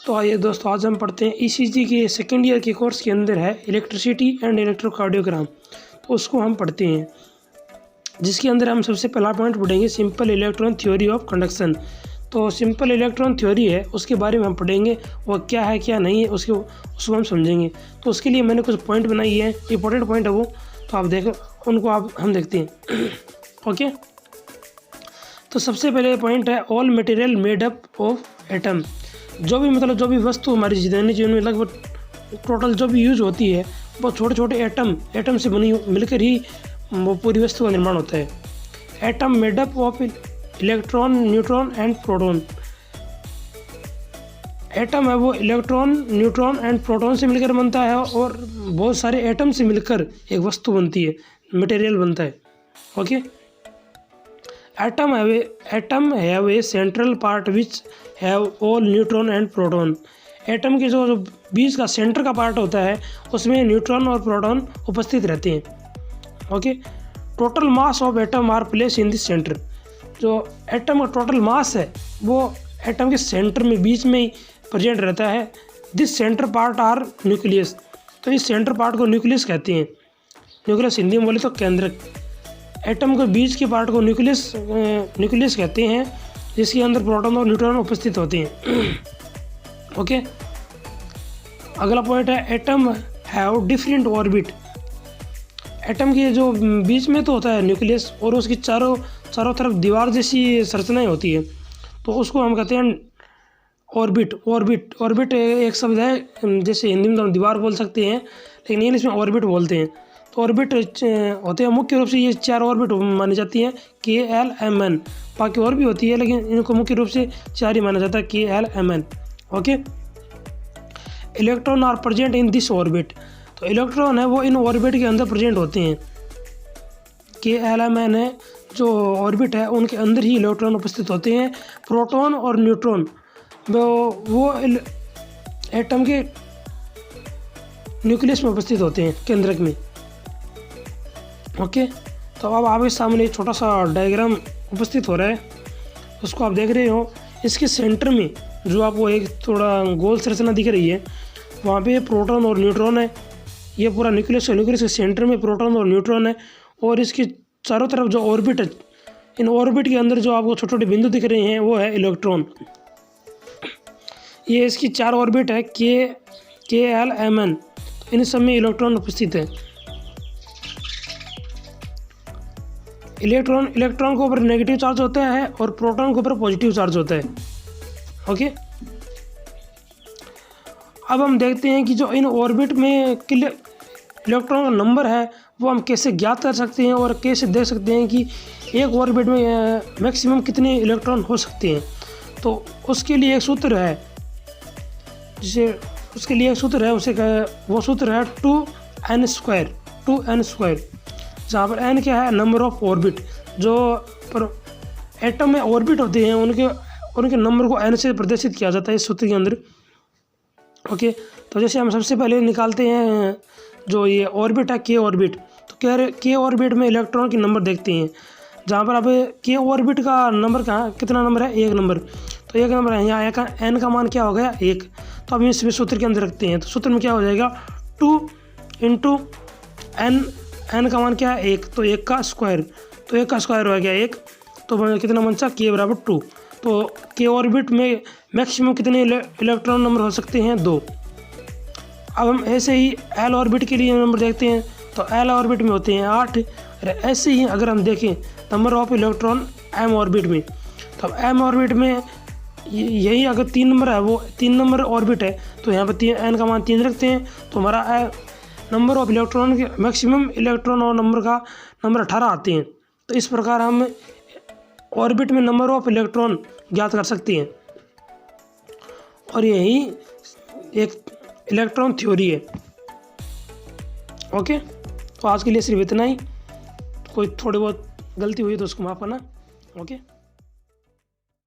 तो आइए दोस्तों, आज हम पढ़ते हैं ईसीजी के सेकेंड ईयर के कोर्स के अंदर है इलेक्ट्रिसिटी एंड इलेक्ट्रोकार्डियोग्राम। तो उसको हम पढ़ते हैं, जिसके अंदर हम सबसे पहला पॉइंट पढ़ेंगे simple electron theory of conduction. तो सिंपल इलेक्ट्रॉन थ्योरी है, उसके बारे में हम पढ़ेंगे, वो क्या है क्या नहीं है उसको हम समझेंगे। तो उसके लिए मैंने कुछ पॉइंट बनाई है, इंपॉर्टेंट पॉइंट है वो, तो आप देखो उनको, हम देखते हैं। ओके, तो सबसे पहले पॉइंट है all material made up of atom. जो भी वस्तु हमारी दैनिक जीवन में लगभग टोटल जो भी यूज होती है वो छोटे छोटे एटम से बनी मिलकर ही वो पूरी वस्तु का निर्माण होता है। Atom made up of electron, neutron and proton. Atom है वो इलेक्ट्रॉन, न्यूट्रॉन एंड प्रोटॉन से मिलकर बनता है और बहुत सारे एटम से मिलकर एक वस्तु बनती है, मटेरियल बनता है। Okay, atom have a central part which have all neutron and proton. Atom के जो बीच का सेंटर का पार्ट होता है उसमें न्यूट्रॉन और प्रोटॉन उपस्थित रहते हैं। Okay, total mass of atom are place in this centre. जो एटम का टोटल मास है वो एटम के सेंटर में, बीच में ही प्रेजेंट रहता है। This centre part R nucleus. तो इस सेंटर पार्ट को न्यूक्लियस कहते हैं। न्यूक्लियस हिंदी में बोले तो केंद्रक। एटम के बीच के पार्ट को न्यूक्लियस कहते हैं, जिसके अंदर प्रोटॉन और न्यूट्रॉन उपस्थित होते हैं। ओके, अगला पॉइंट है atom have different orbit. Atom के जो बीच में तो होता है न्यूक्लियस और उसकी चारों तरफ दीवार जैसी संरचनाएं होती है, तो उसको हम कहते हैं ऑर्बिट एक शब्द है, जैसे हिंदी में तो हम दीवार बोल सकते हैं, लेकिन इंग्लिश में ऑर्बिट बोलते हैं। तो ऑर्बिट होते हैं, मुख्य रूप से ये 4 ऑर्बिट मानी जाती हैं, KLMN। बाकी और भी होती है, लेकिन इनको मुख्य रूप से 4 ही माना जाता है, KLMN। Okay, electron are present in this orbit. तो इलेक्ट्रॉन है वो इन ऑर्बिट के अंदर प्रेजेंट होते हैं। KLMN है जो ऑर्बिट है, उनके अंदर ही इलेक्ट्रॉन उपस्थित होते हैं। प्रोटॉन और न्यूट्रॉन वो एटम के न्यूक्लियस में उपस्थित होते हैं, केंद्रक में। ओके, तो अब आपके सामने एक छोटा सा डायग्राम उपस्थित हो रहा है, उसको आप देख रहे हो। इसके सेंटर में जो आपको एक थोड़ा गोल संरचना दिख रही है, वहाँ पे प्रोटॉन और न्यूट्रॉन है। ये पूरा न्यूक्लियस के सेंटर में प्रोटॉन और न्यूट्रॉन है, और इसके चारों तरफ जो ऑर्बिट है, इन ऑर्बिट के अंदर जो आपको छोटे छोटे बिंदु दिख रहे हैं वो है इलेक्ट्रॉन। ये इसकी 4 ऑर्बिट है, KLMN। इन सब में इलेक्ट्रॉन उपस्थित है। इलेक्ट्रॉन के ऊपर नेगेटिव चार्ज होता है और प्रोटॉन के ऊपर पॉजिटिव चार्ज होता है। ओके, अब हम देखते हैं कि जो इन ऑर्बिट में इलेक्ट्रॉन का नंबर है वो हम कैसे ज्ञात कर सकते हैं और कैसे देख सकते हैं कि एक ऑर्बिट में मैक्सिमम कितने इलेक्ट्रॉन हो सकते हैं। तो उसके लिए एक सूत्र है, वो सूत्र है 2n², जहाँ पर n क्या है, नंबर ऑफ ऑर्बिट। जो एटम में ऑर्बिट होते हैं उनके नंबर को n से प्रदर्शित किया जाता है इस सूत्र के अंदर। ओके, तो जैसे हम सबसे पहले निकालते हैं जो ये ऑर्बिट है, K ऑर्बिट। तो K ऑर्बिट में इलेक्ट्रॉन के नंबर देखते हैं, जहाँ पर अब K ऑर्बिट का नंबर कितना नंबर है, 1 नंबर। तो 1 नंबर है, यहाँ n का मान क्या हो गया, 1। तो अब इस सूत्र के अंदर रखते हैं, तो सूत्र में क्या हो जाएगा, 2 × n का मान क्या है, 1, तो 1 का स्क्वायर। तो 1 का स्क्वायर हो गया 1, तो कितना बचा, K = 2। तो K ऑर्बिट में मैक्सिमम कितने इलेक्ट्रॉन नंबर हो सकते हैं, 2। अब हम ऐसे ही L ऑर्बिट के लिए नंबर देखते हैं, तो L ऑर्बिट में होते हैं 8। ऐसे ही अगर हम देखें number of electron M orbit में, तो M ऑर्बिट में यही अगर 3 नंबर है, वो 3 नंबर ऑर्बिट है, तो यहाँ पर n का मान 3 रखते हैं, तो हमारा नंबर ऑफ इलेक्ट्रॉन के मैक्सिमम इलेक्ट्रॉन और नंबर 18 आते हैं। तो इस प्रकार हम ऑर्बिट में नंबर ऑफ इलेक्ट्रॉन ज्ञात कर सकते हैं, और यही एक इलेक्ट्रॉन थ्योरी है। ओके, तो आज के लिए सिर्फ इतना ही। कोई थोड़ी बहुत गलती हुई तो उसको माफ़ करना। ओके।